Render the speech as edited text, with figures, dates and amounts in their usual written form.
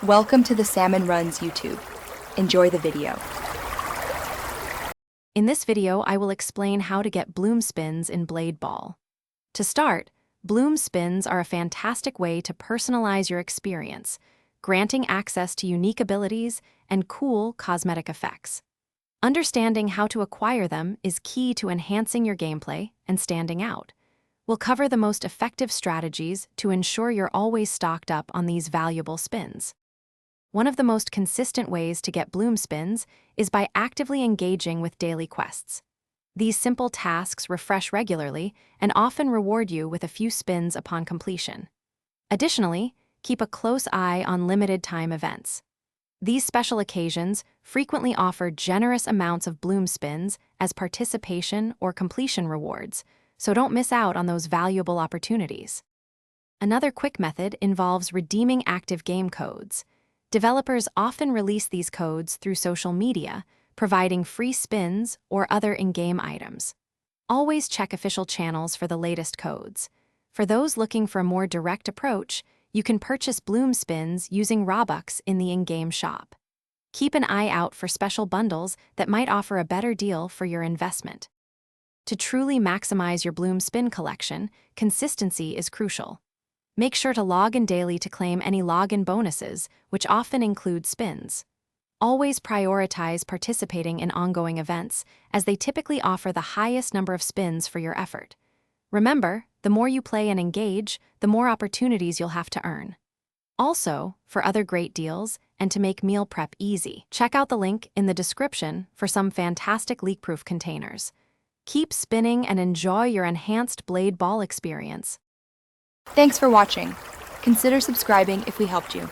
Welcome to the Salmon Runs YouTube. Enjoy the video. In this video, I will explain how to get bloom spins in Blade Ball. To start, bloom spins are a fantastic way to personalize your experience, granting access to unique abilities and cool cosmetic effects. Understanding how to acquire them is key to enhancing your gameplay and standing out. We'll cover the most effective strategies to ensure you're always stocked up on these valuable spins. One of the most consistent ways to get bloom spins is by actively engaging with daily quests. These simple tasks refresh regularly and often reward you with a few spins upon completion. Additionally, keep a close eye on limited-time events. These special occasions frequently offer generous amounts of bloom spins as participation or completion rewards, so don't miss out on those valuable opportunities. Another quick method involves redeeming active game codes. Developers often release these codes through social media, providing free spins or other in-game items. Always check official channels for the latest codes. For those looking for a more direct approach, you can purchase bloom spins using Robux in the in-game shop. Keep an eye out for special bundles that might offer a better deal for your investment. To truly maximize your bloom spin collection, consistency is crucial. Make sure to log in daily to claim any login bonuses, which often include spins. Always prioritize participating in ongoing events, as they typically offer the highest number of spins for your effort. Remember, the more you play and engage, the more opportunities you'll have to earn. Also, for other great deals and to make meal prep easy, check out the link in the description for some fantastic leak-proof containers. Keep spinning and enjoy your enhanced Blade Ball experience. Thanks for watching. Consider subscribing if we helped you.